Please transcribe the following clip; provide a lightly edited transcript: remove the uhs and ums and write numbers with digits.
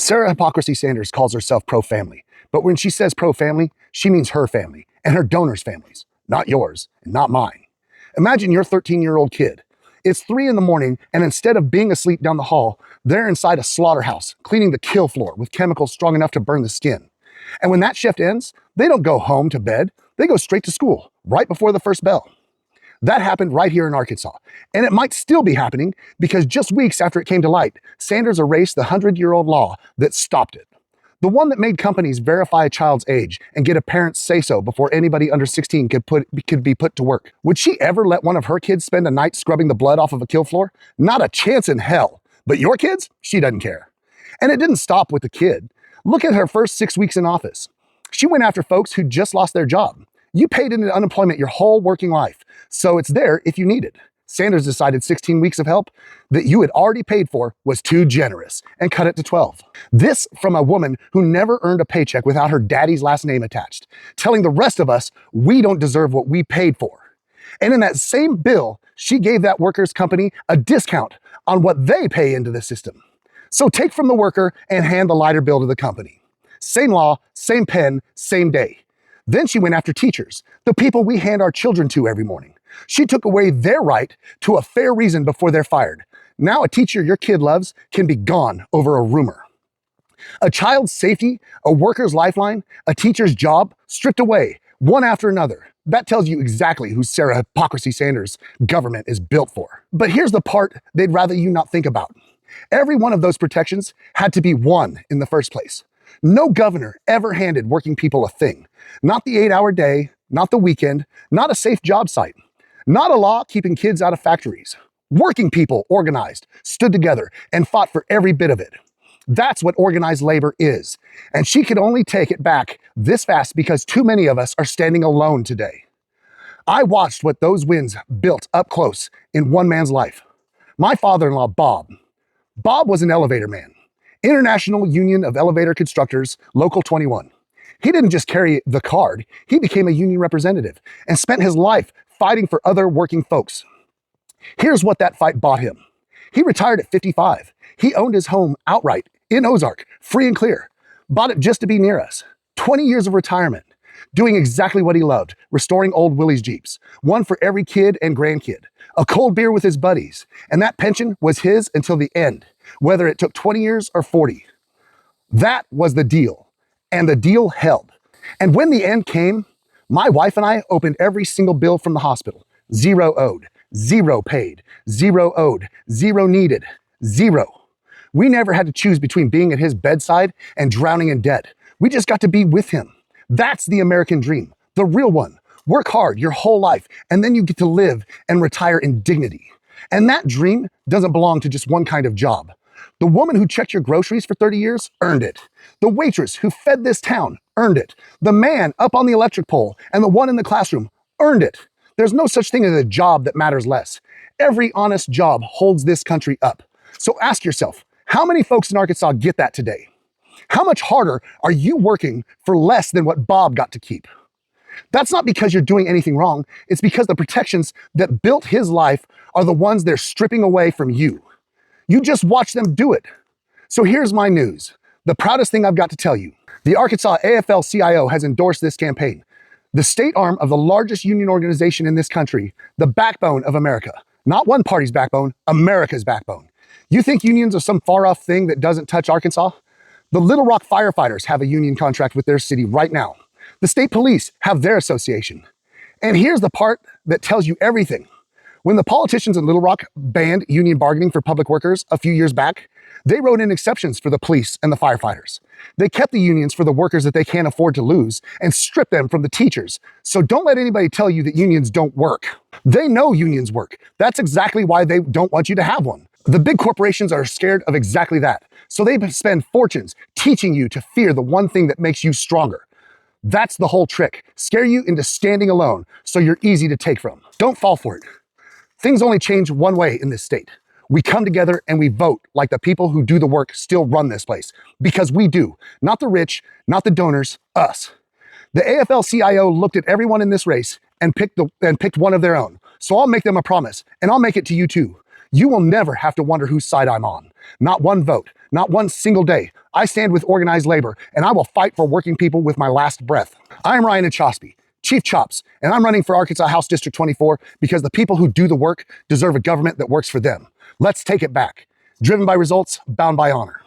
Sarah Hypocrisy Sanders calls herself pro-family, but when she says pro-family, she means her family and her donors' families, not yours and not mine. Imagine your 13-year-old kid. It's 3 in the morning, and instead of being asleep down the hall, they're inside a slaughterhouse, cleaning the kill floor with chemicals strong enough to burn the skin. And when that shift ends, they don't go home to bed, they go straight to school, right before the first bell. That happened right here in Arkansas, and it might still be happening because just weeks after it came to light, Sanders erased the 100-year-old law that stopped it. The one that made companies verify a child's age and get a parent's say-so before anybody under 16 could be put to work. Would she ever let one of her kids spend a night scrubbing the blood off of a kill floor? Not a chance in hell. But your kids? She doesn't care. And it didn't stop with the kid. Look at her first 6 weeks in office. She went after folks who just lost their job. You paid into unemployment your whole working life, so it's there if you need it. Sanders decided 16 weeks of help that you had already paid for was too generous and cut it to 12. This from a woman who never earned a paycheck without her daddy's last name attached, telling the rest of us we don't deserve what we paid for. And in that same bill, she gave that worker's company a discount on what they pay into the system. So take from the worker and hand the lighter bill to the company. Same law, same pen, same day. Then she went after teachers, the people we hand our children to every morning. She took away their right to a fair reason before they're fired. Now a teacher your kid loves can be gone over a rumor. A child's safety, a worker's lifeline, a teacher's job stripped away, one after another. That tells you exactly who Sarah Hypocrisy Sanders' government is built for. But here's the part they'd rather you not think about. Every one of those protections had to be won in the first place. No governor ever handed working people a thing. Not the 8-hour day, not the weekend, not a safe job site, not a law keeping kids out of factories. Working people organized, stood together, and fought for every bit of it. That's what organized labor is. And she could only take it back this fast because too many of us are standing alone today. I watched what those wins built up close in one man's life. My father-in-law, Bob. Bob was an elevator man. International Union of Elevator Constructors, Local 21. He didn't just carry the card, he became a union representative and spent his life fighting for other working folks. Here's what that fight bought him. He retired at 55. He owned his home outright in Ozark, free and clear. Bought it just to be near us. 20 years of retirement, doing exactly what he loved, restoring old Willie's Jeeps, one for every kid and grandkid, a cold beer with his buddies, and that pension was his until the end, whether it took 20 years or 40. That was the deal, and the deal held. And when the end came, my wife and I opened every single bill from the hospital. 0 owed, 0 paid, 0 owed, 0 needed, 0. We never had to choose between being at his bedside and drowning in debt. We just got to be with him. That's the American dream, the real one. Work hard your whole life, and then you get to live and retire in dignity. And that dream doesn't belong to just one kind of job. The woman who checked your groceries for 30 years earned it. The waitress who fed this town earned it. The man up on the electric pole and the one in the classroom earned it. There's no such thing as a job that matters less. Every honest job holds this country up. So ask yourself, how many folks in Arkansas get that today? How much harder are you working for less than what Bob got to keep? That's not because you're doing anything wrong. It's because the protections that built his life are the ones they're stripping away from you. You just watch them do it. So here's my news. The proudest thing I've got to tell you. The Arkansas AFL-CIO has endorsed this campaign. The state arm of the largest union organization in this country, the backbone of America. Not one party's backbone, America's backbone. You think unions are some far-off thing that doesn't touch Arkansas? The Little Rock firefighters have a union contract with their city right now. The state police have their association. And here's the part that tells you everything. When the politicians in Little Rock banned union bargaining for public workers a few years back, they wrote in exceptions for the police and the firefighters. They kept the unions for the workers that they can't afford to lose and stripped them from the teachers. So don't let anybody tell you that unions don't work. They know unions work. That's exactly why they don't want you to have one. The big corporations are scared of exactly that. So they spend fortunes teaching you to fear the one thing that makes you stronger. That's the whole trick. Scare you into standing alone so you're easy to take from. Don't fall for it. Things only change one way in this state. We come together and we vote like the people who do the work still run this place. Because we do. Not the rich, not the donors, us. The AFL-CIO looked at everyone in this race and picked one of their own. So I'll make them a promise, and I'll make it to you too. You will never have to wonder whose side I'm on. Not one vote, not one single day. I stand with organized labor, and I will fight for working people with my last breath. I am Ryan Achosby, Chief Chops, and I'm running for Arkansas House District 24 because the people who do the work deserve a government that works for them. Let's take it back. Driven by results, bound by honor.